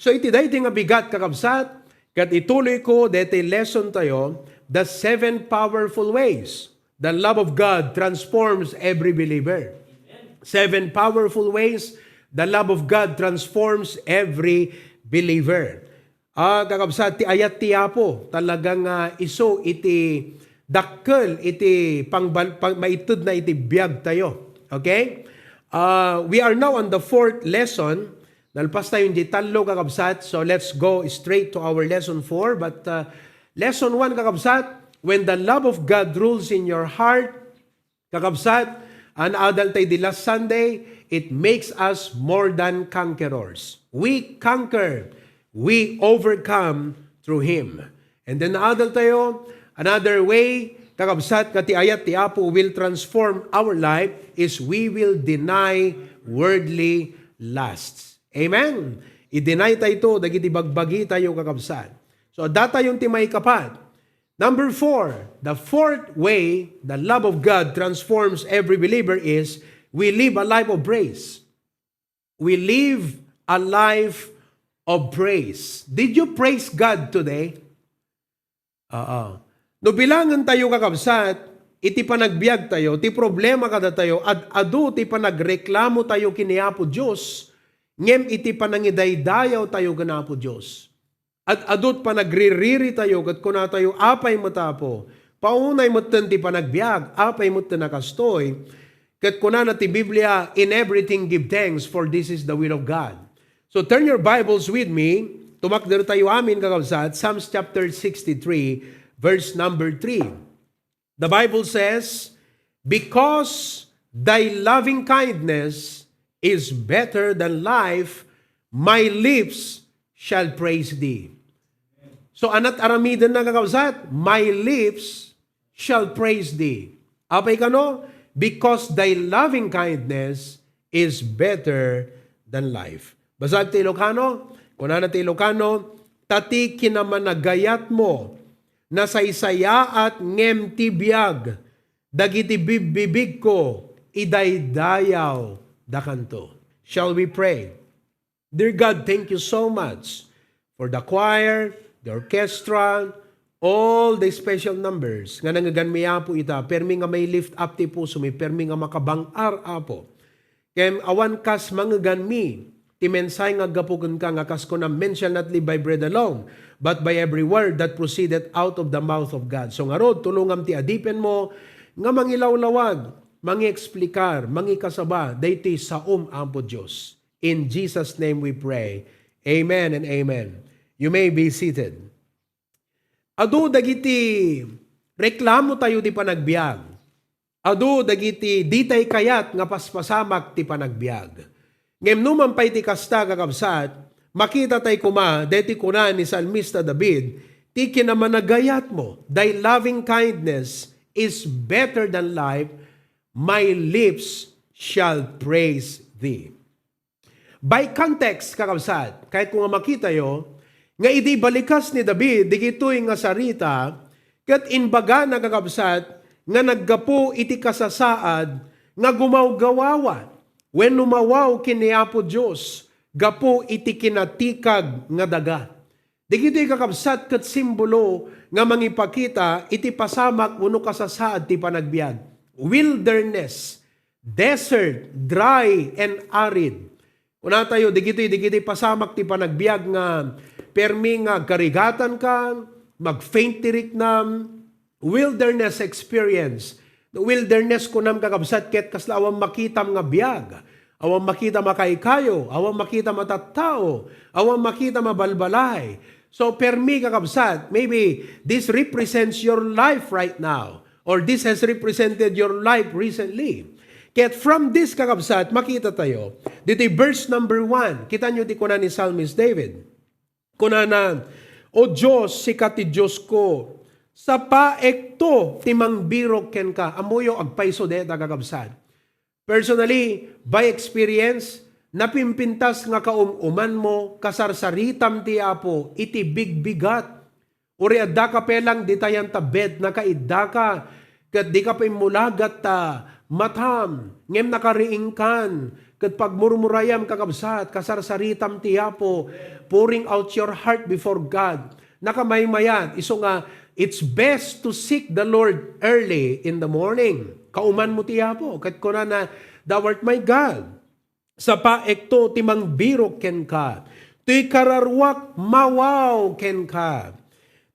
So iti dahi nga bigat kakabsat, kat ituloy ko deti lesson tayo, the 7 powerful ways the love of God transforms every believer. 7 powerful ways the love of God transforms every believer. Kakabsat, ti ayat ti Apo, talagang iso iti dakkel, iti maitud na iti biyag tayo. Okay? We are now on the 4th lesson. Nalpas tayo hindi talo, kakabsat. So let's go straight to our lesson 4. But lesson 1, kakabsat, when the love of God rules in your heart, kakabsat, an adult tayo di last Sunday, it makes us more than conquerors. We conquer. We overcome through Him. And then adult tayo, another way, kakabsat, kati ayat ti Apo will transform our life is we will deny worldly lusts. Amen? I-deny tayo ito, dagiti bagbagi tayo kakabsat. So, data yung timay kapat. Number 4, the 4th way the love of God transforms every believer is we live a life of praise. We live a life of praise. Did you praise God today? No bilangan tayo kakabsat, iti panagbiag tayo, ti problema kada tayo, adu ti panagreklamo tayo kiniapo Diyos, ngem iti panangidaydayaw tayo ganapo Diyos. At adut panagririri tayo, kat kuna tayo apay matapo, paunay matan ti panagbiag, apay matan nakastoy, kat kuna na ti Biblia, in everything give thanks, for this is the will of God. So turn your Bibles with me, tumakder tayo amin kakabsat, Psalms chapter 63, verse number 3. The Bible says, because thy loving kindness is better than life, my lips shall praise thee. So anat aramidan na kakabsat, my lips shall praise thee. Apay kano? Because thy loving kindness is better than life. Basag ti Ilocano, kuna na ti Ilocano, tati kinamanagayat mo, na saysaya at ngem ti biyag, dagiti bibig ko, idaydayaw da kanto. Shall we pray? Dear God, thank you so much for the choir, the orchestra, all the special numbers nga nangaganmiya po ita, permi nga may lift up ti puso mi, permi nga makabangar apo. Kem awan kas mangaganmi, ti mensay nga gapugan ka nga kas ko na men shall not live by bread alone, but by every word that proceeded out of the mouth of God. So nga rod, tulungam ti adipen mo, nga mangilawlawag, mangi-explikar, mangi-kasaba, dayti saum ampo Diyos. In Jesus' name we pray. Amen and amen. You may be seated. Adu dagiti reklamo tayo ti panagbiag. Adu dagiti ditay kayat nga paspasamak ti panagbiag. Ngem numampay ti kasta kakabsat, makita tay kuma, deti kuna ni Salmista David, ti kinamanagayat mo, thy loving kindness is better than life, my lips shall praise thee. By context, kakabsat, kahit kung makita yo, nga idi balikas ni David, digito'y nga sarita, kat inbaga na kakabsat, nga naggapo iti kasasaad, nga gumawgawawa, when numawaw kiniapo Diyos, gapo iti kinatikag nga daga. Digito'y kakabsat kat simbolo nga mangipakita iti pasamak uno kasasaad ti panagbiag. Wilderness, desert, dry, and arid. Una tayo, digito'y pasamak ti panagbiag nga permi nga karigatan ka, mag-faint tirik nam, wilderness experience. The wilderness ko nam kakabsat ket kasla awang makitam nga biyag. Awang makita makaikayo, awang makita matattao, awang makita mabalbalay. So permi kakabsat, maybe this represents your life right now, or this has represented your life recently. Ket from this kakabsat, makita tayo, dito verse number 1, kita nyo di kuna ni Psalmist David. Kuna na, O Diyos, sikat ti Diyos ko, sa paekto timang biro ken ka, amoyo agpaiso deta kakabsat. Personally, by experience, napimpintas nga kaumuman mo, kasarsaritam ti Apo, iti bigbigat. Uri adda ka pelang ditayan ta bed na kaidda ka, kat di ka pa imulagat ta matam, ngem nakariing kan, kat pagmurmurayam kakabsat, kasarsaritam tiyapo, pouring out your heart before God, nakamaymayan, iso nga, it's best to seek the Lord early in the morning. Kauman mo tiyapo, kat kuna na, thou art my God. Sa paekto, timang biro ken ka. Tuy kararwak, mawaw ken ka.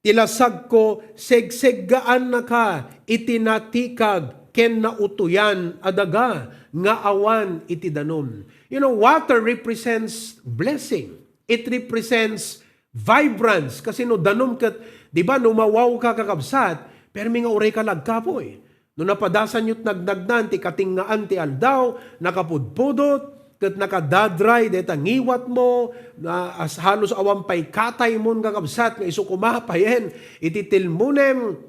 Tilasag ko, segseggaan na ka, itinatikag, ken nautuyan, adaga, nga awan itidanom. You know, water represents blessing. It represents vibrance. Kasi no, danom kat, di ba, no mawaw ka kakabsat, pero mga uray ka lagkapoy. No napadasan yo't nagdagnan, ti katingaan ti aldaw, nakapudpudot, kat nakadadry, deta ngiwat mo, na as halos awampay katay mo kakabsat, nga iso kumapayen, ititilmunem,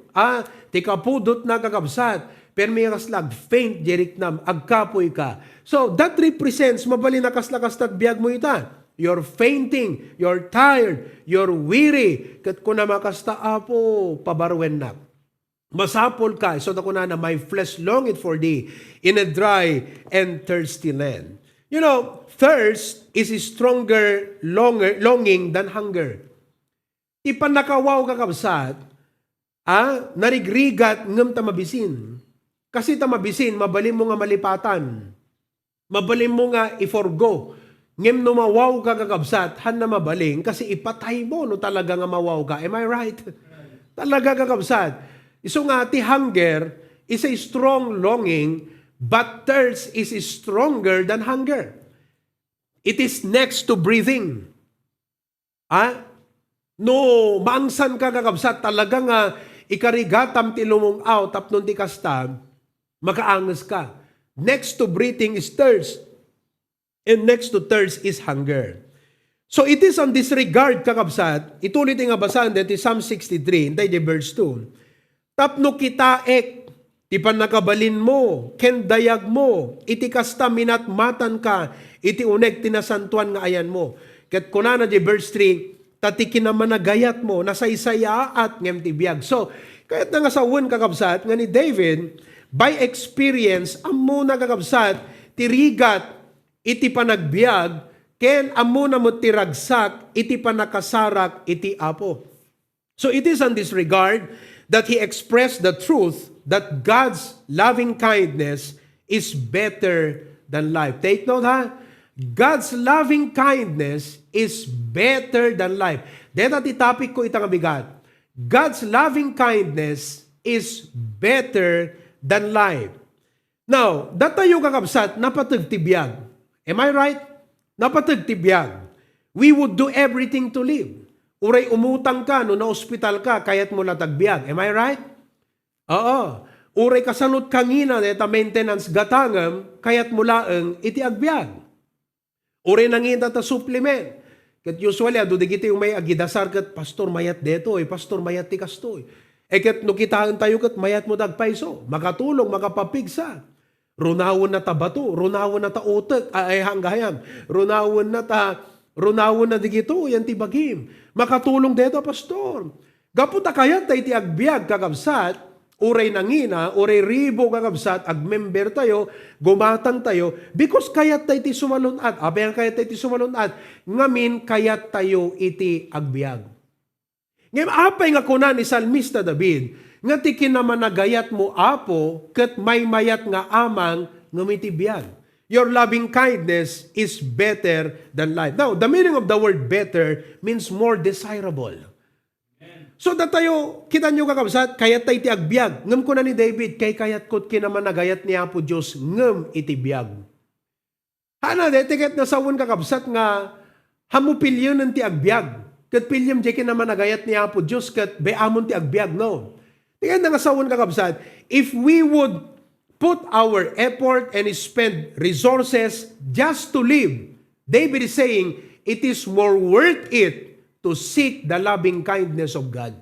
ti kapudot na kakabsat, pero may kaslag faint jeriknam, agkapoy ka. So, that represents, mabali na kaslakas tagbiag mo ita. You're fainting, you're tired, you're weary, kat kuna makasta apo, pabarwen na. Masapol ka, so na kuna na, my flesh longeth for thee, in a dry and thirsty land. You know, thirst is a stronger longing than hunger. Ipanakawaw kakabsat, narigrigat ngam tamabisin. Kasi tamabisin, mabalim mo nga malipatan. Mabalim mo nga iforgo. Ngem no mawaw ka kakabsat, han na mabaling, kasi ipatay mo no talaga nga mawaw ka. Am I right? Talaga kakabsat. Iso nga ti hunger is a strong longing, but thirst is stronger than hunger. It is next to breathing. No, maangsan ka kakabsat, talaga nga ikarigatam ti lumong out, tapnon ti kasta, makaangas ka. Next to breathing is thirst. And next to thirst is hunger. So it is on this regard, kakabsat, itulit nga basahan dito Psalm 63, hindi verse 2. Tapno kitaek, ti panakabalin mo, ken dayag mo, iti kasta minatmatan ka, iti uneg tinasantuan nga ayan mo. Ket kunana di verse 3, tati kinamanagayat mo, nasaysaya at ngem ti biag. So, kahit nga sa kakabsat, nga ni David, by experience, amo na kakabsat, tirigat, iti panagbiag, ken amo na mo tiragsak, iti panakasarak, iti apo. So it is on this regard that he expressed the truth that God's loving kindness is better than life. Take note, God's loving kindness is better than life. Deta ti topic ko itang bigat. God's loving kindness is better than life. Now, datayo kakabsat, napatagtibiyag. Am I right? Napatagtibiyag. We would do everything to live. Uray umutang ka, no na ospital ka, kayat mo natagbiag. Am I right? Oo. Uray kasanot kangina, deta maintenance gatangam, kayat mo laeng iti agbiag. Uray nanginta ta supplement. Kat usually, ado digiti yung may agidasar kat, pastor mayat deto, pastor mayat ti kasto. Kat no kitaan tayo kat mayat mo dagpaiso. Makatulong, makapapigsa. Runawon na ta bato, runawon na ta utek, ay hanggayam. Runawon na digito, yan ti bagim. Makatulong deto, pastor. Gaputa kayat tayo ti agbiag kakabsat, uray nangina, uray ribo kakabsat, agmember tayo, gumatang tayo, because kayat tayo ti sumalunat. Abayan kayat tayo ti sumalunat, ngamin kayat tayo iti agbiag. Ngayon, apay nga kunan ni Salmista David, nga ti kinamanagayat mo apo, ket may mayat nga amang ngumitibiyag. Your loving kindness is better than life. Now, the meaning of the word better means more desirable. So, tayo, kita nyo kakabsat, kayat tayo ti agbiag. Ngam ko na ni David, kay kayat ko't kinamanagayat ni Apo Diyos, ngam itibiyag. Hana, tiket na sawon kakabsat nga, hamupilyon ng ti agbiag. Kat pilyam di kinamanagayat ni Apo Diyos, kat beamon ti agbiag, no? Tiket na sawon kakabsat, if we would put our effort and spend resources just to live, David is saying, it is more worth it to seek the loving kindness of God.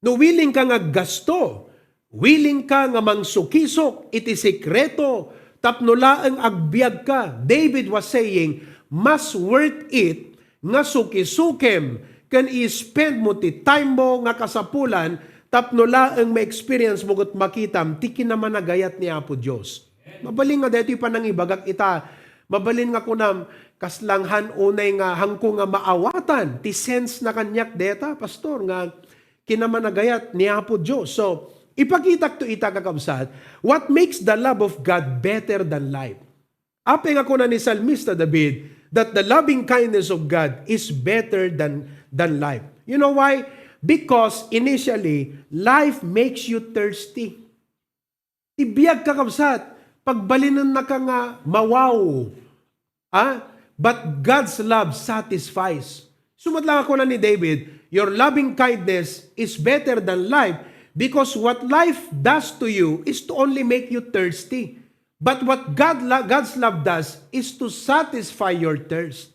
No, willing ka nga gasto, willing ka nga mangsukisok, iti sekreto, tapnula ang agbiag ka. David was saying, mas worth it nga sukisukem kan i-spend mo ti time mo nga kasapulan tapno laeng ma-experience mo ket makitam ti kinamanagayat ni Apo Dios. Mabalin nga detoy panang ibagak ita. Mabalin nga kunam kaslanghan unay nga hangko nga maawatan ti sense na kanyak deta pastor nga kinamanagayat ni Apo Dios. So ipakita to ita kakabsat, what makes the love of God better than life? Apeng ako na ni Salmista David that the loving kindness of God is better than life. You know why? Because initially, life makes you thirsty. Ibiyag kakabsat, pagbalinan na ka nga mawaw. But God's love satisfies. Sumatlang ako na ni David, your loving kindness is better than life because what life does to you is to only make you thirsty. But what God's love does is to satisfy your thirst.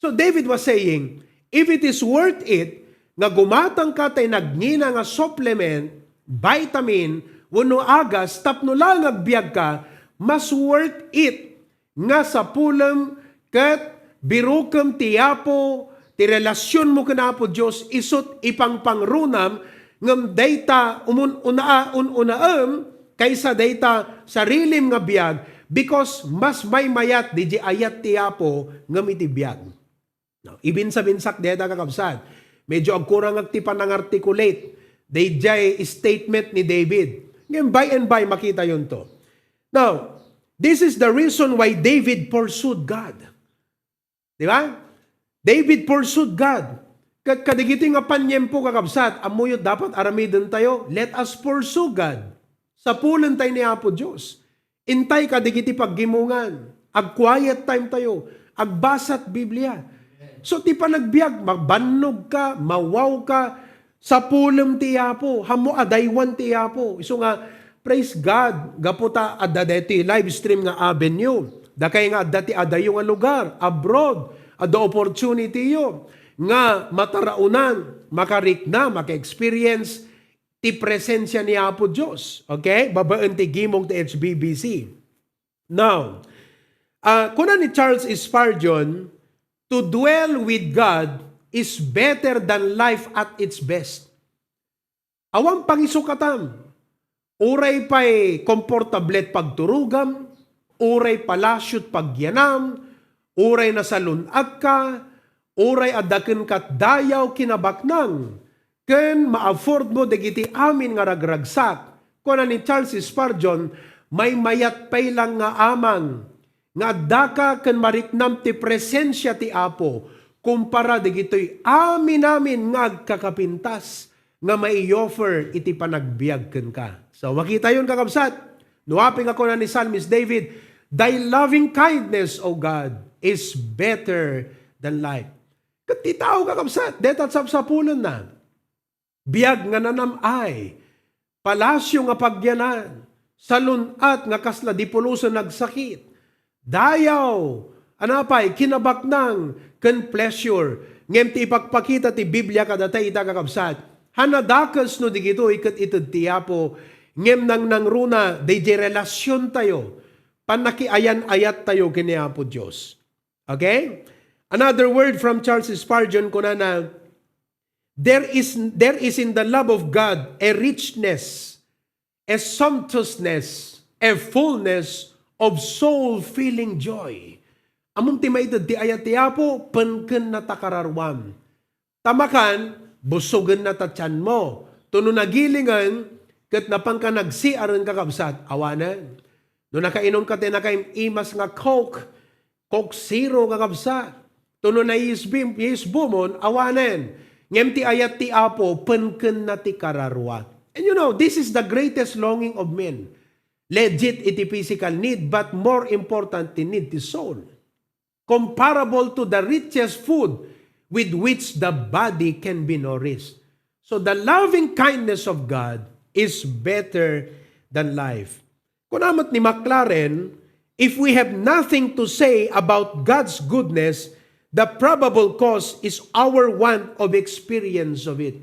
So David was saying, if it is worth it, nga gumatang ka tay nagngina nga supplement, vitamin, wano agas, tapno lang agbiag ka, mas worth it nga sa pulang kat birukam ti Apo, ti relasyon mo kanapo Diyos, isot ipang pangrunam, ngam dayta unaam, kaysa dayta sarilim nga biag, because mas may mayat di ayat ti Apo ngam iti biag. Now, ibinsa-binsak deta kakabsat. Medyo agkurang agtipan ng articulate. They jay statement ni David. Ngayon, by and by, makita yun to. Now, this is the reason why David pursued God. Di ba? David pursued God. Kadigiti nga panyempo kakabsat, amuyo dapat aramidin tayo, let us pursue God. Sa pulan tayo ni Apo Diyos. Intay kadigiti paggimungan. Ag-quiet time tayo. Agbasat Biblia. So ti pa nagbiag, magbannog ka, mawaw ka, sa pulam ti Apo, hamo adaywan ti Apo. So nga, praise God, gaputa adadeti live stream nga avenue. Da kay nga adati adayo nga lugar, abroad, ada opportunity yo. Nga mataraunan, makarikna, maka-experience ti presensya ni Apo Diyos. Okay? Babaan ti gimong ti HBBC. Now, kuna ni Charles Spurgeon, to dwell with God is better than life at its best. Awang pangisukatan. Uray pa'y komportablet pagturugam, uray palasyot pagyanam, uray na salunag ka, uray adaken kat dayaw kinabaknang, ken ma-afford mo dagiti amin nga ragragsak. Kuna ni Charles Spurgeon, may mayat pay lang nga amang, nga daka ken mariknam ti presensya ti Apo, kumpara digitoy amin nga agkakapintas, nga mai-offer iti panagbiag ken ka. So makita yun kakabsat. Nuaping ako na ni Psalmist David, thy loving kindness, O God, is better than life. Katitao kakabsat, detat sapsapulan na. Biag nga nanamay, palasyo nga pagyanan, salunat nga kasla dipulusan nagsakit, dayaw, anapay, kinabaknang, ken pleasure, ngem ti ipagpakita ti Biblia kadatay ita kakabsat, hanadakas no digito ikat itad ti Apo, ngem nang nangruna, day relasyon tayo, panakiayan-ayat tayo kini Apo Diyos. Okay? Another word from Charles Spurgeon kuna na, there is in the love of God a richness, a sumptuousness, a fullness of soul-filling joy. Among timaitad ti ayat ti Apo, penken na takararwam. Tamakan, busugan na tatyan mo. Tuno nagilingan, kat napang ka nagsiaran kakabsat, awanan. No nakainom ka imas nga Coke Zero kakabsat. Tuno na yisbumon, awanan. Ngem ti ayat ti Apo, penken na ti kararwa. And you know, this is the greatest longing of men. Legit iti physical need, but more important, ti need ti soul. Comparable to the richest food with which the body can be nourished. So the loving kindness of God is better than life. Kung amat ni McLaren, if we have nothing to say about God's goodness, the probable cause is our want of experience of it.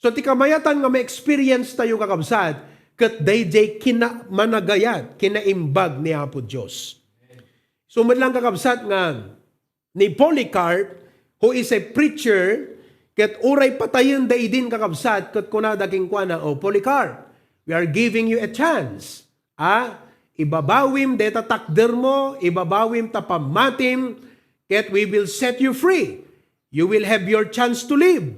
So ti kamayatan nga ma-experience tayo kakabsat, kat dayjay kinamanagayat, kinaimbag ni Apo Diyos. So man lang kakabsat nga ni Polycarp, who is a preacher, Ket uray patayon daidin kakabsat, ket kuna daking kuana, o Polycarp, we are giving you a chance. Ibabawim deta takder mo, ibabawim tapamatim, ket we will set you free. You will have your chance to live.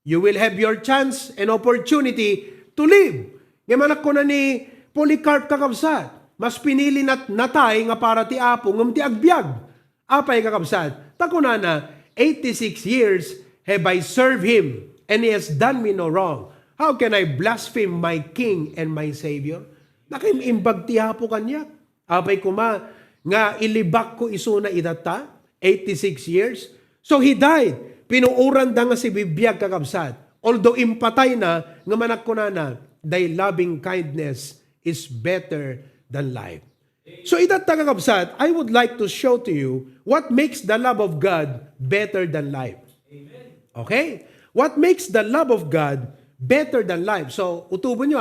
You will have your chance and opportunity to live. Ngamanak ko na ni Polycarp kakabsat, mas pinili natay nga para ti Apo, ngam ti agbyag. Apay kakabsat, takuna na, 86 years have I served Him, and He has done me no wrong. How can I blaspheme my King and my Savior? Nakimimbag ti Apo kanya. Apay kuma, nga ilibak ko iso na idata, 86 years. So He died. Pinuuran da nga si bibiyag kakabsat. Although impatay na, nga manak ko na, thy loving kindness is better than life. So idata kakabsat, I would like to show to you what makes the love of God better than life. Okay? What makes the love of God better than life? So, utubo nyo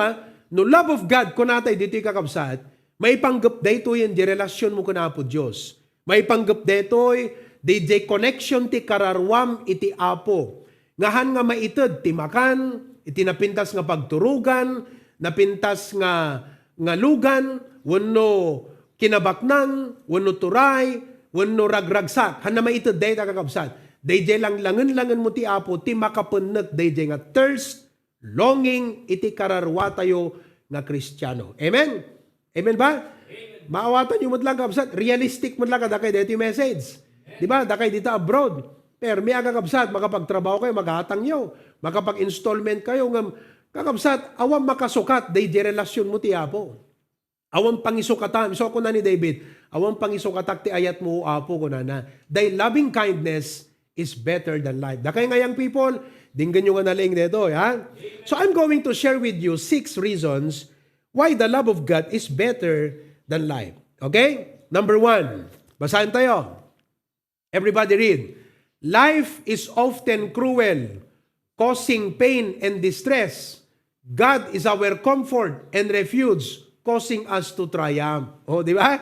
no love of God, kung natay dito kakabsat, may panggap dito yung di relasyon mo kuna po Diyos. May panggap dito di connection ti kararwam iti Apo. Ngahan nga maited ti makan, iti napintas nga pagturugan, napintas nga lugan, wano kinabaknan, wano turay, wano ragragsak. Han na maited dito kakabsat. DJ lang langan mo ti Apo, ti makapunag DJ nga thirst, longing, iti kararwa tayo nga Kristiyano. Amen? Amen ba? Amen. Maawatan nyo lang kabsat, realistic mo lang kada kayo dito yung message. Diba? Da kayo dito abroad. Pero may agakabsat, makapagtrabaho kayo, maghatang nyo, makapag-installment kayo, kakabsat, awang makasukat, DJ relasyon mo ti Apo. Awang pangisukatan, so ako na ni David, awang pangisukatan ti ayat mo, Apo ko na. Thy loving kindness is better than life. Dakay ngayang people, dinggan nyo nga naling dito. So I'm going to share with you 6 reasons why the love of God is better than life. Okay? Number 1, basahin tayo. Everybody read. Life is often cruel, causing pain and distress. God is our comfort and refuge, causing us to triumph. O, di ba?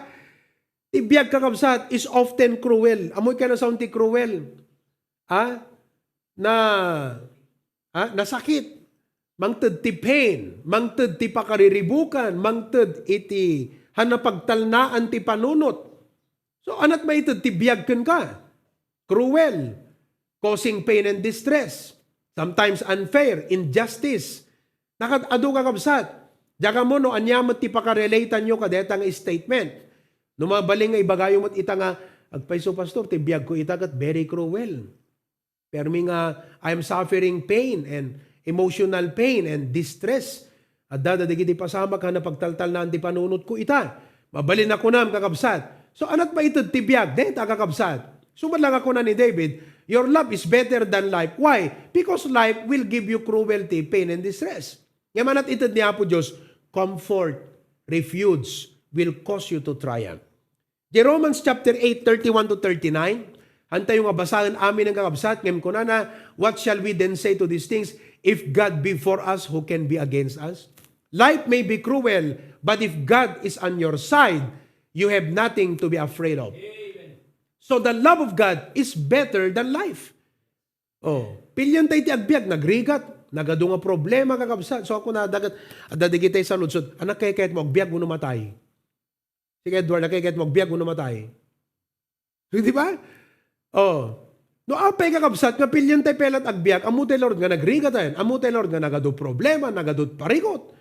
Tibiyag kakabsat is often cruel. Amoy ka na sa unti cruel. Nasakit, mangted ti pain, mangted ti pakariribukan, mangted iti hanapagtalnaan ti panunot. So anat maited ti biyagken ka, cruel, causing pain and distress, sometimes unfair, injustice. Nakatado ka kabsat, diyaga mo no anyamat ti pakarelatan nyo kadetang statement. Numabaling nga ibagayo mo't ita nga, agpaiso pastor, ti biyag ko itagat very cruel. Pero nga, I'm suffering pain and emotional pain and distress. At dadadigiti pasama ka na pagtaltal na ti panunot ko ita. Mabalin ako na kakabsat. So anat ba ito tibiyag? Dahil kakabsat. Sumalang ako na ni David, your love is better than life. Why? Because life will give you cruelty, pain, and distress. Yamanat ito niya po Diyos, comfort, refuge will cause you to triumph. Romans chapter 8, 31 to 39, hantay yung basahan amin ng kakabsat, ngayon ko na, what shall we then say to these things? If God be for us, who can be against us? Life may be cruel, but if God is on your side, you have nothing to be afraid of. Amen. So the love of God is better than life. Pilyon tayo ti agbyag, nagrigat, nagado nga problema kakabsat. So ako na dadigit tayo sa lutsod, anak kaya mo, agbyag mo namatay. Sige Edward, kaya mo, agbyag mo namatay. Di ba? No apay kakabsat nga pilyon tayo pelat agbiyak, amu tayo Lord nga nagriga tayo, amu tayo Lord nga nagado problema, nagado parikot.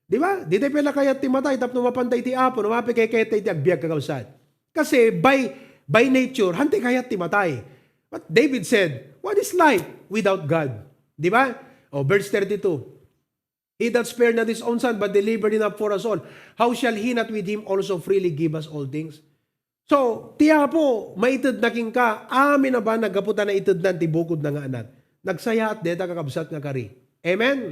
Di ba? Di tayo pela kayat ti matay, tapno mapantay ti apo, numapay kaya tayo ti agbiyak kakabsat. Kasi by nature, hantay kayat ti matay. But David said, what is life without God? Di ba? Verse 32. He that spared not his own son, but delivered him up for us all, how shall he not with him also freely give us all things? So, tiya po, maited na king ka, amin na ba nagaputan na ited na tibukod na nga anak. Nagsaya at deta kakabsat nga kari. Amen?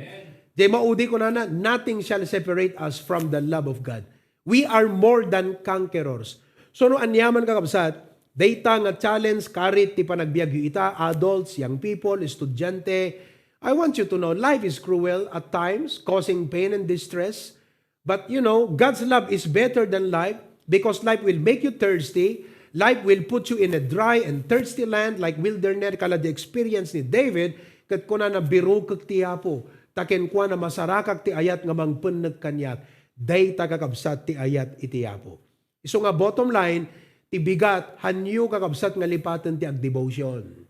Di maudi ko na nothing shall separate us from the love of God. We are more than conquerors. So, no anyaman kakabsat, data nga challenge, karit, ti panagbiagyo ita, adults, young people, estudyante. I want you to know, life is cruel at times, causing pain and distress. But you know, God's love is better than life. Because life will make you thirsty, life will put you in a dry and thirsty land like wilderness, kala the experience ni David, kat kuna na birukak ti Apo, taken kwa na masarakak ti ayat nga mangpeneg kanyak, day takakabsat ti ayat iti Apo. Iso nga bottom line, ti bigat, hanyo kakabsat nga lipaten ti ag-devotion.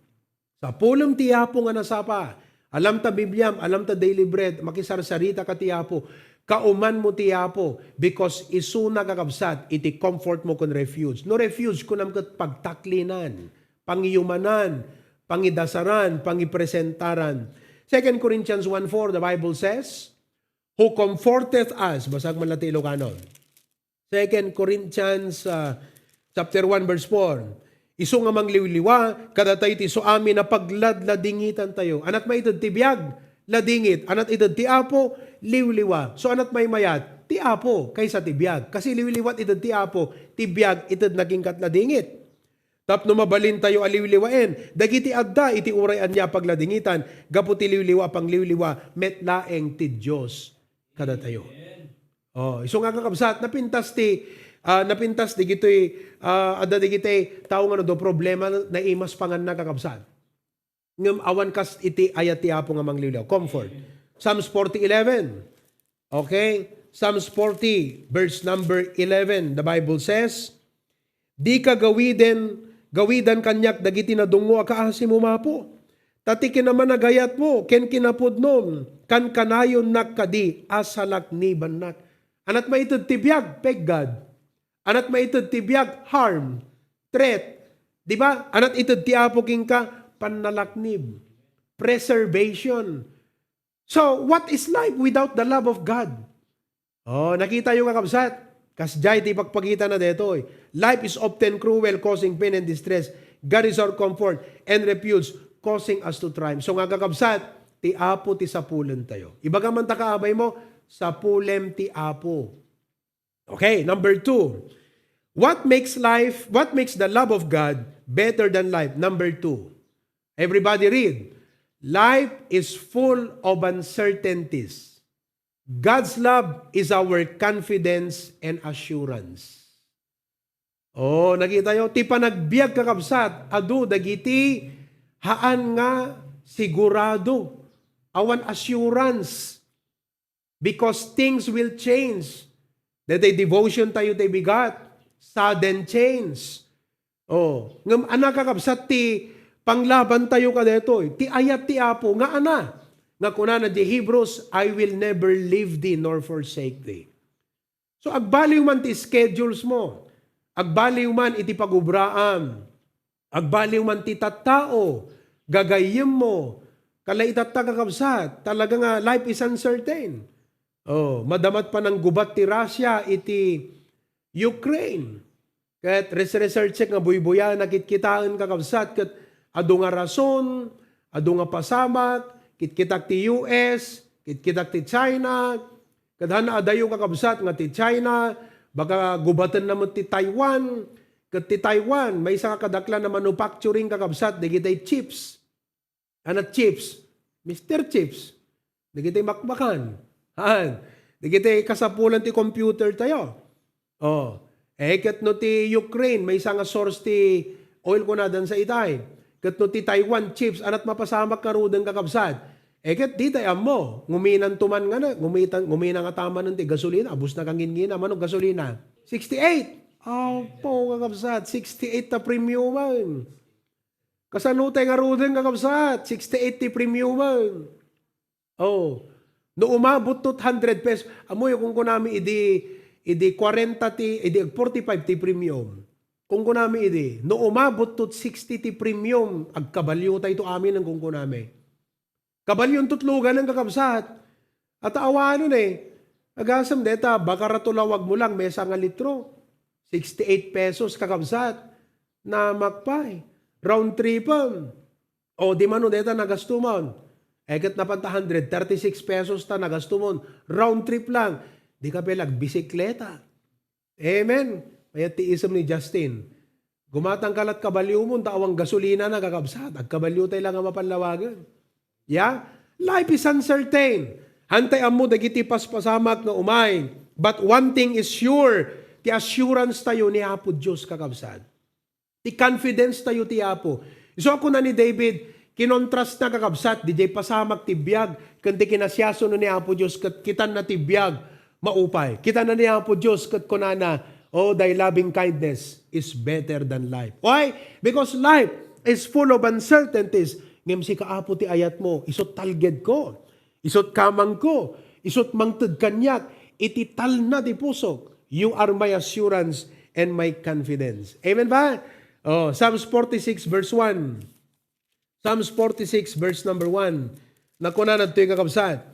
Sa pulong ti Apo nga nasapa, alam ta Bibliam, alam ta daily bread, makisarsarita ka ti Apo, kauman mo ti Apo, because isu na kakabsat, iti comfort mo kun refuge. No refuge kunam kat pagtaklinan, pangiyumanan, pangidasaran, pangipresentaran. 2 Corinthians 1:4, the Bible says, who comforteth us, basag man lang ti Ilocano. 2 Corinthians chapter 1 verse 4, iso nga mangliwliwa, kadatay ti so amin na pagladladingitan tayo. Anat may itad ti biyag, ladingit. Anat itad ti Apo, liwliwa. So anat may mayat, ti Apo, kaysa ti biyag. Kasi liwliwat itad ti Apo, ti biyag itad naging katladingit. Tapno mabalin tayo aliwliwaen, dagiti adda iti urayan niya pagladingitan, gapu ti liwliwa pang liwliwa, metlaeng ti Diyos kada tayo. Oh, iso nga kakabsat, napintas digitoy adda digiti tao nga do problema na imas pangan na kakabsat. Ngem awan kas iti ayat ti Apo nga mangliwliw, comfort. Psalms 40:11. Okay? Psalms 40 verse number 11, the Bible says, di ka gawidan kanyak dagiti na dungo akaasi mo mapo. Tati kinaman nagayat mo, ken kinapudnom, kan kanayon nakadi, asalak ni banak. Anat maitid tibiyag, peggad. Anat maitid tibiyag, harm, threat. Di ba? Anat itid ti Apo king ka, panalaknib, preservation. So, what is life without the love of God? Oh, nakita yung kakabsat. Kasjay ti pagpagita na dito. Life is often cruel, causing pain and distress. God is our comfort and refuge, causing us to triumph. So nga kakabsat, ti Apo ti sapulen tayo. Ibaga man ta kaabay mo, sapulem ti Apo. Okay, number 2. What makes the love of God better than life? Number 2. Everybody read. Life is full of uncertainties. God's love is our confidence and assurance. Oh, nakita nyo, ti panagbiag kakabsat, adu dagiti haan nga sigurado, awan assurance, because things will change. That devotion tayo tayo bigat, sudden change. Oh, ngam anak kakabsat ti panglaban tayo kadetoy, ti ayat ti Apo nga ana. Nga kuna na di Hebrews, I will never leave thee nor forsake thee. So agbaliw man ti schedules mo, agbaliw man iti pagubraam, agbaliw man ti tattao, gagayim mo, kalaitat ta kakabsat, talaga nga life is uncertain. Oh, madamat pa ng gubat ti Russia iti Ukraine. Kat research nga buybuya nakitkitaan kakabsat, kat adu nga rason, adu nga pasamak, kitkitak ti US, kitkitak ti China, kadhan adayo kakabsat nga ti China, baka gubatan naman ti Taiwan, kat ti Taiwan, may isa kadakla na manufacturing kakabsat, digitay chips. Anat chips? Mr. Chips. Digitay makbakan. Digitay kasapulan ti computer tayo. Oh. Kat no ti Ukraine, may isa nga source ti oil ko na dan sa itay. Kat no ti Taiwan chips, anat mapasamak karudang kakabsat. Kat di tayo mo, nguminan tuman nga na, nguminan nga tama ng ti gasolina, abus na kang gingina, manong gasolina? 68. Po kakabsat, 68 ta premiuman. Kasanutay nga rudang kakabsat, 68 ti premiuman. Oh, no umabot to 100 pesos, amoy kung kunami idi 40 ti, idi 45 ti premium. Kung kunami idi, no umabot to 60 ti premium, agkabalyo tayo ito amin ng kung kunami. Kabalyon tutlugan ng kakabsat. At awanon agasam deta, baka ratulawag mo lang, mesa nga litro. 68 pesos kakabsat na makpay. Round 3 pa. O di mano deta nagastumon. Eket na panta 136 pesos ta nagastumon. Round trip lang. Di ka pelag bisikleta. Amen. Kaya tiisam ni Justin. Gumatang kalat kabalyo mo, taawang gasolina na kakabsat. Agkabalyo tayo lang ang mapanlawagan. Yeah? Life is uncertain. Hantay mo, dagiti paspasamak na umay. But one thing is sure, ti assurance tayo ni Apo Diyos kakabsat. Ti confidence tayo ti Apo. So ako na ni David, Kinontrast na kakabsat, DJ pasamak tibiyag, kanti kinasyaso no ni Apo Diyos, kat kitan na tibiyag, maupay. Kita na ni Apo Diyos, kat kunana, oh, thy loving kindness is better than life. Why? Because life is full of uncertainties. Ngem si kaapo ti ayat mo, isot talged ko, isot kamang ko, isot mangted kanyak, itital na ti pusok. You are my assurance and my confidence. Amen ba? Oh, Psalms 46 verse 1. Psalms 46 verse number 1. Nakuna na ito'y kakabsat.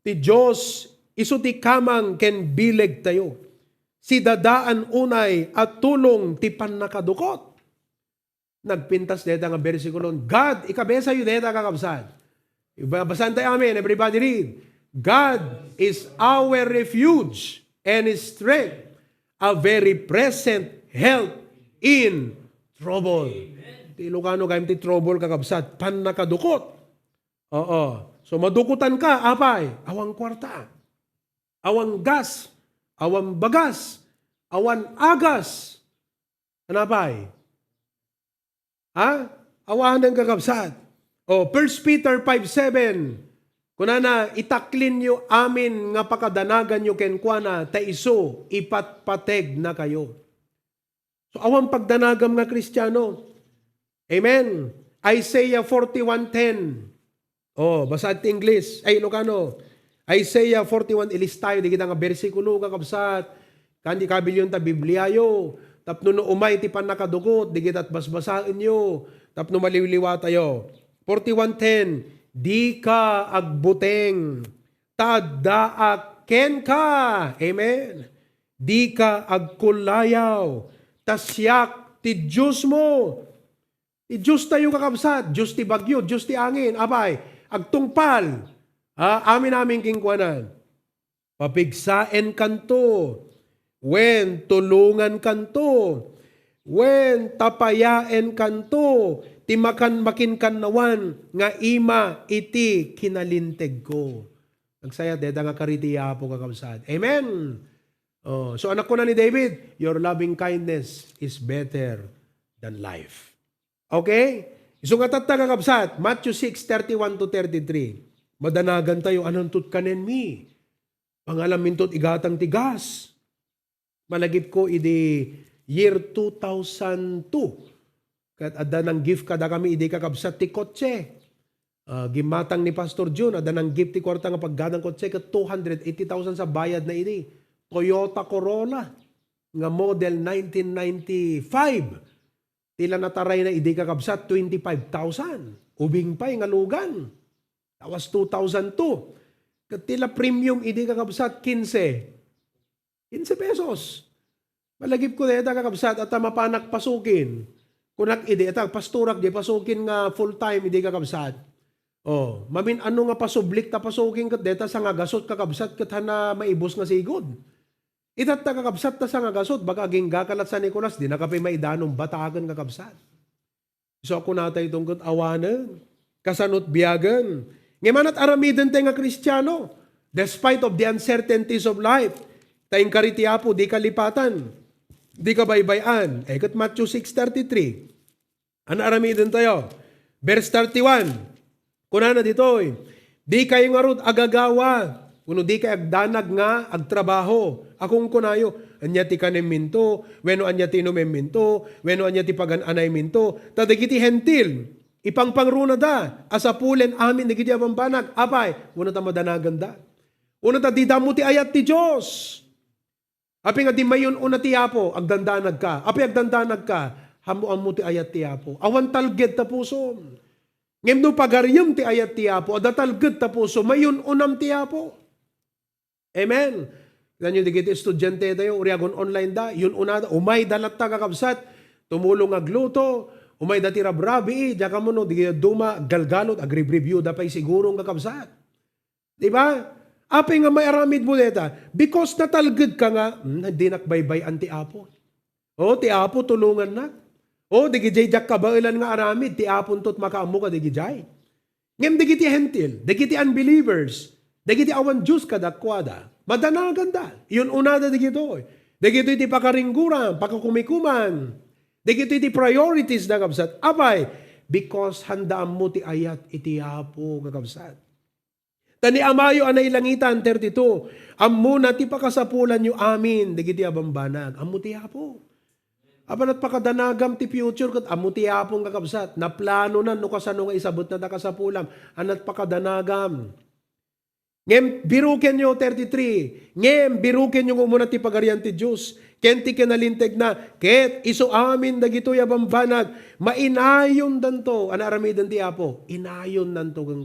Ti Diyos, iso ti kamang ken bileg tayo. Si dadaan unay at tulong ti panakadukot. Nagpintas deta nga versikulon. God, ikabesa yu deta kakabsat. Babasan tayo amin. Everybody read. God is our refuge and strength, a very present help in trouble. Ti Ilocano kayong ti trouble kakabsat, pan nakadukot. Oo. So madukutan ka, apay, awang kwarta, awang gas, awang bagas, awan agas. Anapay? Ha? Awan ng kakabsat. O, 1 Peter 5:7. Kunana, itaklin nyo amin nga pakadanagan nyo kenkwana, ta iso, ipatpateg na kayo. So, awang pagdanagam nga Kristiyano. Amen. Isaiah 41:10. Oh, basa at English. Ay, Ilocano. Isaiah 41, ilis tayo. Di kita nga versikulo kakabsat. Kandi kabilyon ta Bibliayo. Tapno no umay ti pan nakadukot. Di kita at basbasain nyo. Tapno maliliwa tayo. 41:10. Di ka agbuteng. Tadaak ken ka. Amen. Di ka agkulayaw. Tasyak ti Diyos mo. Diyos tayo kakabsat, Diyos ti bagyo, Diyos ti angin, abay, agtungpal, amin kingkwanan. Papigsaen kanto, wen tulungan kanto, wen tapayaen kanto, timakan makin kanawan, nga ima iti kinalinteg ko. Nagsaya, deda nga karitiya po kakabsat. Amen. Oh, so anak ko na ni David, your loving kindness is better than life. Okay? So nga tatagakabsat, Matthew 6:31-33. Madanagan tayo, anantut kanen mi. Pangalamin tot igatang tigas. Malagip ko idi year 2002. Kat ada ng gift kada kami idi kakabsat ti kotse. Gimatang ni Pastor June, ada ng gift ti kwarta nga paggadang kotse kat 280,000 sa bayad na idi. Toyota Corolla nga model 1995. Tila nataray na idi kakabsat, 25,000. Ubing pa'y nga lugan. Tawas 2002. Tila premium idi kakabsat, 15 pesos. Malagip ko deta kakabsat at mapanak pasukin. Kunak idi, at pasturak di pasukin nga full time idi kakabsat. Oh, mamin ano nga pasublik ta pasukin kat deta sa nga gasot kakabsat kat hana maibos nga sigod. Itat ta kakabsat ta sa nga gasot, baka ginggakat sa Nicolas, di na kapay maidanong batagan kakabsat. So ako natay itong awanan, kasanot biyagan. Ngayon at aramiden tayo nga Kristiyano, despite of the uncertainties of life, tayong karitiapo, di kalipatan, di kabaybayan. Kat Matthew 6:33. Ano aramiden tayo? Verse 31. Kunana dito, di kayo nga rod agagawa, kuno di kay agdanag nga agtrabaho. Akong kunayo, anya ti kanem minto, weno anya ti numem minto, weno anya ti pagananay minto, tadagiti hentil, ipangpangruna da, asapulen amin digiti abambanag, apay, una ta madanagan da. Una ta di damo ti ayat ti Diyos. Api nga di mayon una ti apo, agdandanag ka. Api agdandanag ka, hamuan mo ti ayat ti apo. Awan talged ta puso. Ngem no pagaryom ti ayat ti apo, adatalged ta puso, mayon unam ti apo. Amen. Kaya nyo digiti estudyante tayo, uriagon online da, yun una, umay dalat ta kakabsat, tumulong agluto, umay dati rabrabi, dyan ka mo no, digiti duma, galgalot, agrib-review, da pa'y sigurong kakabsat. Diba? Apay nga may aramid mo deta, because natalgid ka nga, hindi nakbaybay ang ti apo. O, ti apo tulungan na. O, digiti jak kabailan nga aramid, ti apon tot makaamu ka digiti. Ngem digiti hentil, digiti unbelievers, digiti awan Diyos kadakwada, madanagan da. Yun una da digito. Digito iti pakaringguran, pakakumikuman. Digito iti priorities na kapsat. Abay, because handaan mo ti ayat iti Apo kakabsat. Tani amayo anay langitan 32. Ammo na ti pakasapulan yu amin dagiti abambanag. Ammo ti Apo. Apan at pakadanagam ti future kat ammo ti Apong kakabsat. Na plano na no kasano nga isabot na ta kasapulam. Anat pakadanagam. Ngem biruken nyo 33. Ngem biruken nyo muna ti pagarian ti Diyos. Ken ti kinalinteg na. Ket iso amin dagito abambanag. Mainayon danto. Ana aramidan ti Apo. Inayon danto kang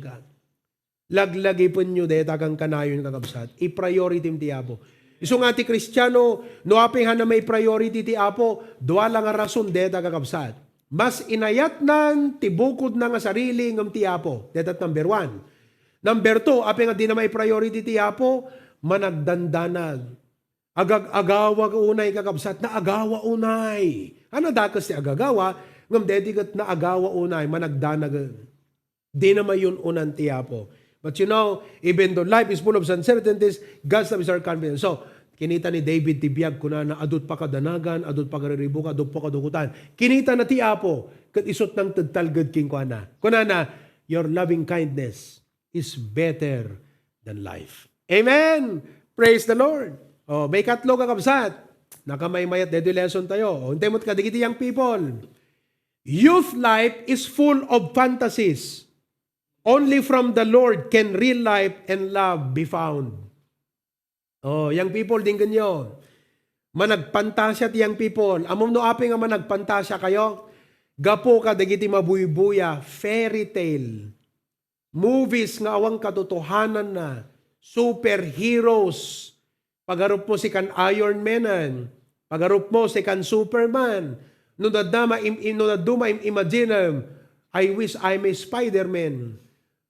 laglagi po nyo deta kang kanayon kakabsat. I-priority ti Apo. Iso nga ti Kristiyano, no aping na may priority ti Apo, dua lang nga rason deta kakabsat. Mas inayat nan tibukod na nga sarili ng ti Apo. Deta number 1. Number 2, aping nga di na may priority ti Apo, managdandanag. Agagawa ka unay kakabsat, na agawa unay. Ano dakas ti agagawa, ngam dedikat na agawa unay, managdanag. Di na may yun unan ti Apo. But you know, even though life is full of uncertainties, God's love is our confidence. So, kinita ni David tibiyag kuna na adot pa kadanagan, adot pa kariribo, adot pa kadukutan. Kinita na ti Apo, kat isot ng tagtalgad king kuna. Kuna na, your loving kindness is better than life. Amen! Praise the Lord! Oh, may katlo kakabsat. Nakamay-mayat, dedo lesson tayo. O, hintay mo't kadigiti young people. Youth life is full of fantasies. Only from the Lord can real life and love be found. Oh, young people, din ganyo. Managpantasya ti young people. Amom no api nga managpantasya kayo. Gapo ka dagiti mabuy-buya, fairy tale. Movies nga awang katotohanan na. Superheroes. Pagarup mo si kan Iron Man. Pagarup mo si kan Superman. No dadama imagine, I wish I'm a Spider-Man.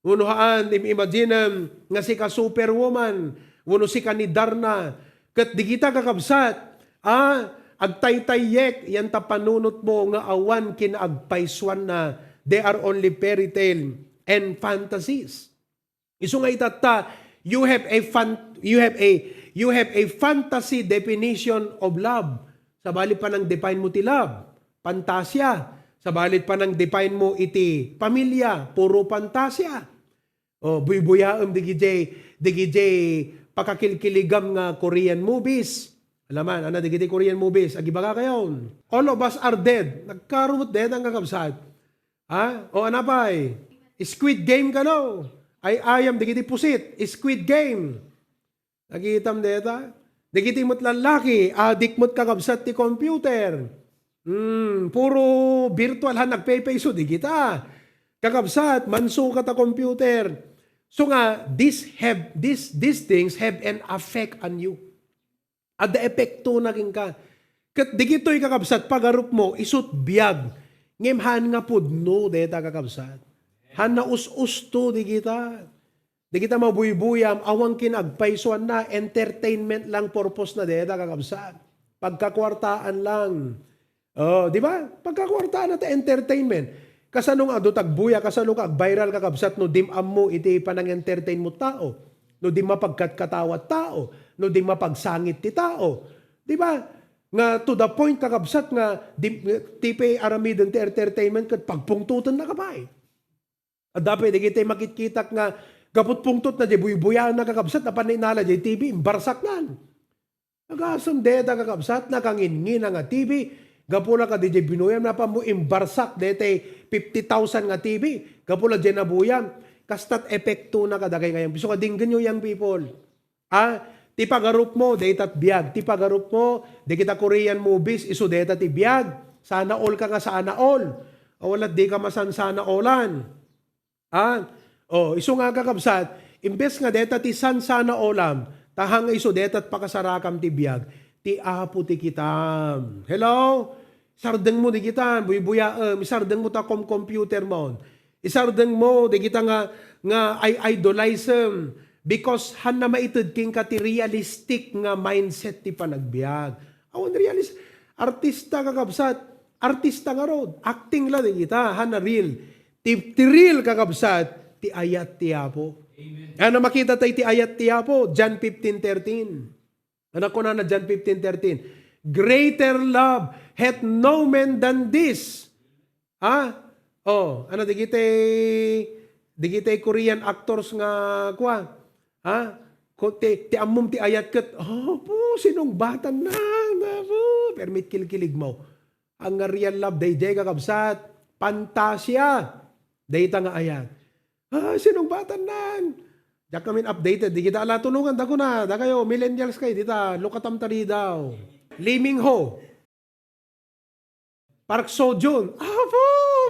Unuhaan, imagine nga si ka Superwoman, uno si ka ni Darna, kat di kita kakabsat, agtaytayek, yan tapanunot mo nga awan kinaagpaiswan na, they are only fairy tale and fantasies. Isu nga itata, you have a fantasy definition of love. Sabali pa nang define mo ti love, pantasya. Sabalit pa nang define mo iti pamilya, puro pantasya. O, buy-buyaam digijay pakakilkiligam nga Korean movies. Alaman, digijay Korean movies. Agibaga kayo. All of us are dead. Nagkarumot dead ang kakabsat. O anapay? Squid Game ka no? I am digijay pusit. Squid Game. Nagitam deta. Digijay mo't lalaki. Adik mo't kakabsat ti computer. Puro virtual han nagpay-payso di kita. Kakabsat, manso ka ta computer. So nga, these things have an effect on you. At the epekto na kin ka. Kat di gito'y kakabsat, pagarup mo, isut biyag. Ngem han nga pudno, deta kakabsat. Han na us-us to, di kita. Di kita mabuybuyam, awang kinagpaysuan na, entertainment lang purpose na deta kakabsat. Pagkakwartaan lang. Oh, di ba? Pagkakwartaan na ta entertainment. Kasano nga tagbuya, kasano ka viral kakabsat no dim ammo iti panang entertain mo tao. No dim mapagkatkatawat tao, no dim mapagsangit ti tao. Di ba? Nga to the point kakabsat nga tipe aramidon ti entertainment kat pagpungtutan na kabay. At dapat di kita makitkitak nga kaput pungtot na di buy-buyaan na kakabsat na paninala di TV, imbarsak nan. Nagasam deta kakabsat na kangin-ngin nga TV. Gapula ka DJ binuyam na pa mo imbarsak dete 50,000 nga TV. Gapula dyan nabuyam. Kastat epekto na kadagay ngayon. Biso ka dinggan nyo young people. Ti pagarup mo, detat biyag. Ti pagarup mo, de kita Korean movies, iso deta ti biyag. Sana all ka nga sana all. O wala di ka masan sana allan. Iso nga kakabsat, imbes nga deta ti san sana olam, tahang iso detat pakasarakam ti biyag. Ti Apo ti kitam. Hello? Isardeng mo di kita, buy-buyaam, isardeng mo ta computer mo. Isardeng mo di kita nga idolize because han na maitid king ka ti realistic nga mindset ti panagbiag. Awan realist artista kakabsat, artista nga rod, acting la di kita, han na real. Ti real kakabsat, ti ayat ti Apo. Amen. Ano makita tayo ti ayat ti Apo? John 15:13. Anak ko na John 15:13. Greater love hath no man than this. Oh, ano di kitay Korean actors nga kwa. Ha? Ti amom ti ayat ket. Oh, po sinungbatan na. Po, permit kilkilig mo. Ang nga real love day kakabsat. Pantasya. Dayta nga ayat. Sinungbatan nan. Diyak kami updated. Di kita ala tulungan. Dako na. Da kayo. Millennials kayo. Dita. Lukatam tari daw. Liming Ho. Park Seo-joon. Po.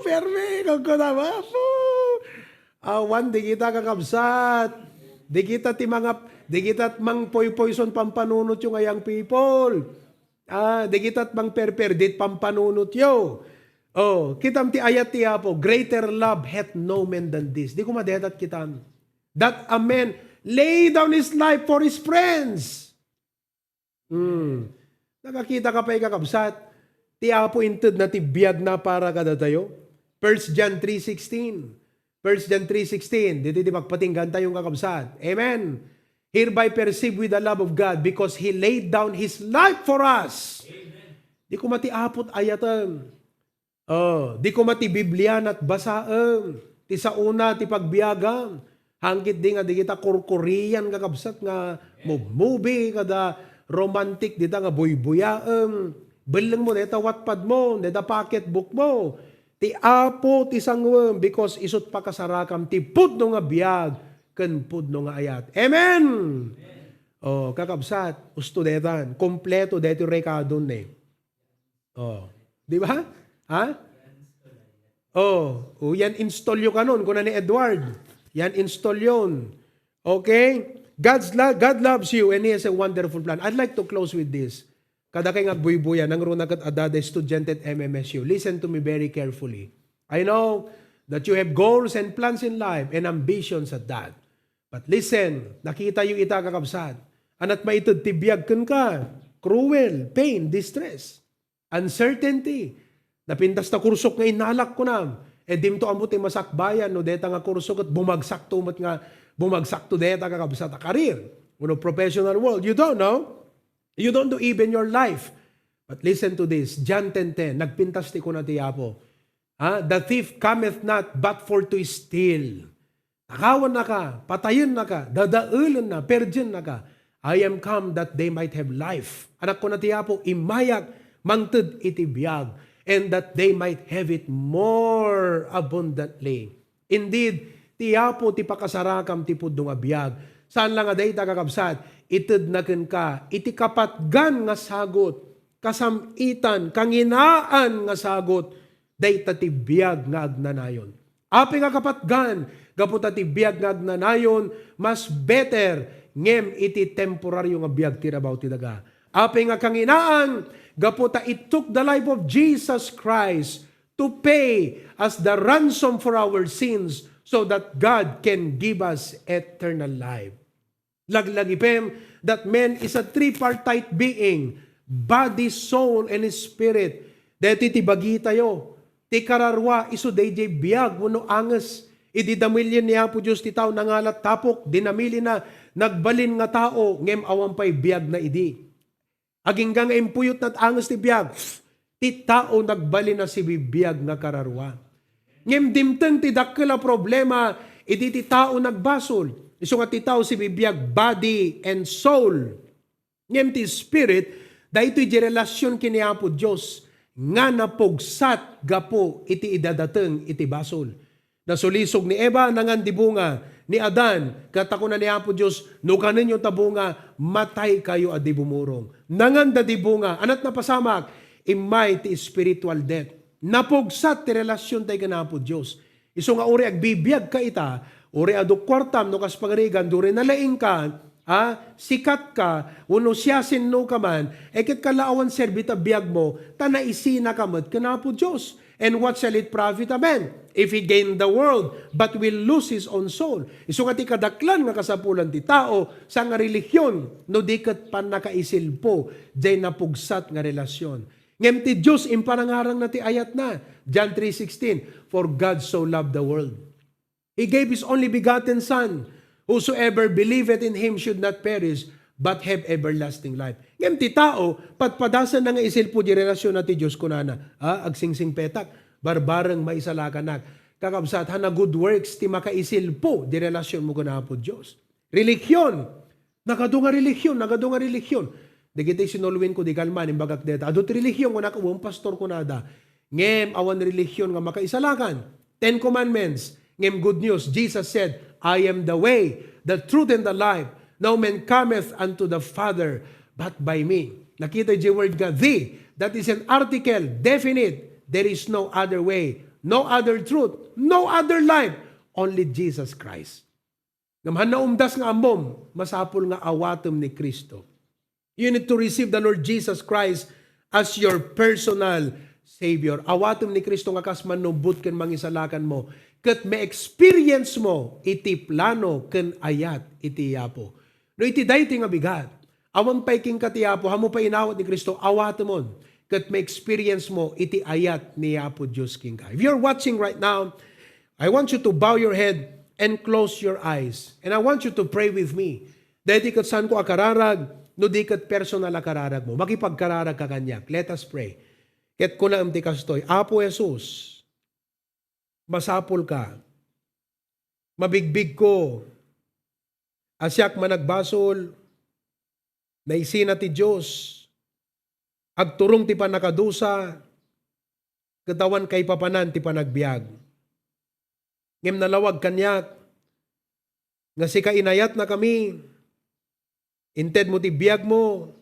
Perme. Kagkuna. Po. Awan. Di kita kakabsat. Di kita mang poison pampanunot yung ayang people. Di kita mang perperdit pampanunot yo. Oh, kitam ti ayat ti Apo, greater love hath no man than this. Di ko madetat kitam. That a man lay down his life for his friends. Nakakita ka pa kakabsat. Ti Apo inted na ti biyag na para kada tayo. 1 John 3:16. 1 John 3:16. Dito di magpatinggan tayong kakabsat. Amen. Hereby perceive with the love of God because He laid down His life for us. Amen. Di ko matiapot ayatan. Di ko mati Biblian at basaan. Ti sa una, ti pagbiyagan. Hangkit di nga, di kita kurkurian kakabsat nga movie, kada romantic, di ta nga buy-buyaan. Bilang mo, dita watpad mo, dita pocketbook mo. Ti Apo, ti sangwem, because isot pa kasarakam, ti pudno nga biyag, ken pudno nga ayat. Amen! Kakabsat, usto detan, kompleto dito rekadon eh. Di ba? Ha? Yan install yun kanon, kuna ni Edward. Yan install yun. Okay? God loves you and He has a wonderful plan. I'd like to close with this. Kada kay nga buy-buya, nang runa kat adada student at MMSU. Listen to me very carefully. I know that you have goals and plans in life and ambitions at that. But listen, nakita yung ita kakabsat. Anat maitod tibiyag kun ka. Cruel, pain, distress, uncertainty. Napintas na kursok nga inalak ko na. Dim to amot masakbayan no deta nga kursok at bumagsak to deta kakabsat a career. Uno professional world. You don't know. You don't know even your life. But listen to this. John 10:10. Nagpintas ti ko na ti Apo. The thief cometh not but for to steal. Nakawan na ka, patayin na ka, dadaulan na, perdian na ka. I am come that they might have life. Anak ko na ti Apo, imayak, mangted iti biyag, and that they might have it more abundantly. Indeed, ti Apo ti pakasarakam ti pudno nga biyag. Saan lang nga dayta kakabsat, ited na ken ka, iti kapatgan nga sagot, kasamitan, kanginaan nga sagot, dayta ti biyag nga agnanayon. Api nga kapatgan, gaputa ti biyag nga agnanayon, mas better, ngem iti temporaryo nga biyag tirabaw ti daga. Api nga kanginaan, gaputa it took the life of Jesus Christ to pay as the ransom for our sins so that God can give us eternal life. Laglagipem that man is a tripartite being, body, soul, and spirit. Deti ti bagi tayo, ti kararwa iso dayjay biyag wano anges. Idi damilyen niya po Diyos ti tao nangalat tapok, dinamili na nagbalin nga tao, ngem awampay biyag na idi. Aging nga impuyot na't anges ti biyag, ti tao nagbalin na si bibiyag nga kararwa. Ngem dimteng ti dakkel problema, idi ti tao nagbasol. Iso nga ti tao si bibiyag body and soul. Ngem ti spirit, dahito iti relasyon kiniapo Diyos, nga napugsat gapo iti idadateng iti basol. Nasulisog ni Eva, nangandi bunga, ni Adan, katako na ni Apo Diyos, no kanin yung tabunga, matay kayo at di bumurong. Nanganda di bunga, anat napasamak, imay ti spiritual death. Napugsat ti relasyon tayo ka na Apo Diyos. Iso nga uri agbibiyag ka ita, uri aduk kwartam, no kas pagarigan, duri nalaing ka, sikat ka, uno siyasin no ka man, eket kalaawan serbita biyag mo, tanaisina ka mat ka na Apo Diyos. And what shall it profit a man if he gain the world but will lose his own soul? Iso nga ti kadaklan nga kasapulan ti tao sa nga relihiyon no diket pan nakaisilpo jay napugsat nga relasyon. Ngem ti Diyos impanangarang na ti ayat na. John 3:16, for God so loved the world. He gave His only begotten Son. Whosoever believeth in Him should not perish but have everlasting life. Ngem ti tao, patpadasan na nga isilpo di relasyon na ti Diyos kunana. Agsingsing petak. barbarang maisalakan kakabsat na good works ti makaisil po di relasyon mo gana po Diyos. Religion, nakadunga religion. Digiti sinulwin ko di kalman imbagak deta. Adot religion ko nakawang pastor ko nada. Ngem awan religion nga makaisalakan. 10 Commandments. Ngem good news. Jesus said, I am the way, the truth, and the life. No man cometh unto the Father but by me. Nakita yung word nga, the. That is an article, definite. There is no other way, no other truth, no other life. Only Jesus Christ. Ngam na umdas nga ambom, masapul nga awatom ni Kristo. You need to receive the Lord Jesus Christ as your personal Savior. Awatom ni Kristo nga kas manubot ken mangisalakan mo. Ket ma-experience mo iti plano ken ayat iti yapo. No iti dayti nga bigat. Awan paiking katiyapo, hamo pa inawat ni Kristo, awatomon. Ket ma-experience mo iti ayat ni Yapo Diyos King ka. If you're watching right now, I want you to bow your head and close your eyes. And I want you to pray with me. Dahil kat saan ko akararag, no di kat personal akararag mo. Makipagkararag ka kanyak. Let us pray. Ket ko na amti kastoy. Apo Jesus, masapol ka. Mabigbig ko. Asyak managbasol. Naisina ti Diyos. Agturong ti panakadusa. Katawan kay papanan ti panagbiag. Ngem nalawag kanyak. Nga si kainayat na kami. Inted mo ti biag mo.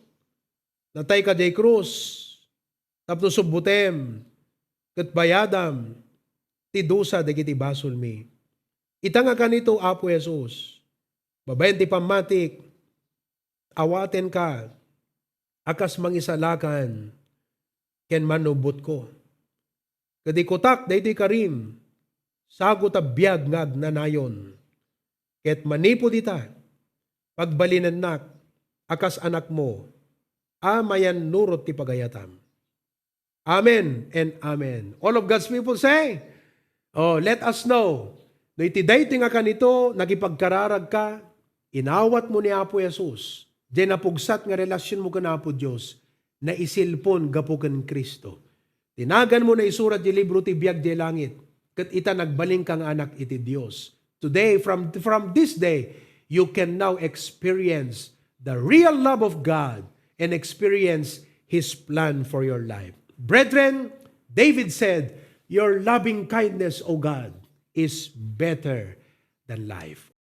Natay ka jay krus. Tapos subutem. Ket bayadam. Ti dusa dagiti basol mi. Itanga ka nito, Apo Jesus. Babayan ti pamatik. Awaten ka. Akas mangisalakan. Ken manubot ko. Kadi kutak, dayti karim. Sago ta biag ngag nanayon. Ket manipo dita. Pagbalinan nak. Akas anak mo. Amayan nurot ti pagayatam. Amen and amen. All of God's people say, oh, let us know. No iti dayti nga kanito, nagipagkararag ka, inawat mo ni Apo Jesus. Diyan napugsat nga relasyon mo kana Apo Diyos, na isilpon gapukan Kristo. Tinagan mo na isurat di libro ti biag di langit, ket ita nagbaling kang anak iti Dios. Today, from this day, you can now experience the real love of God and experience His plan for your life. Brethren, David said, your loving kindness, O God, is better than life.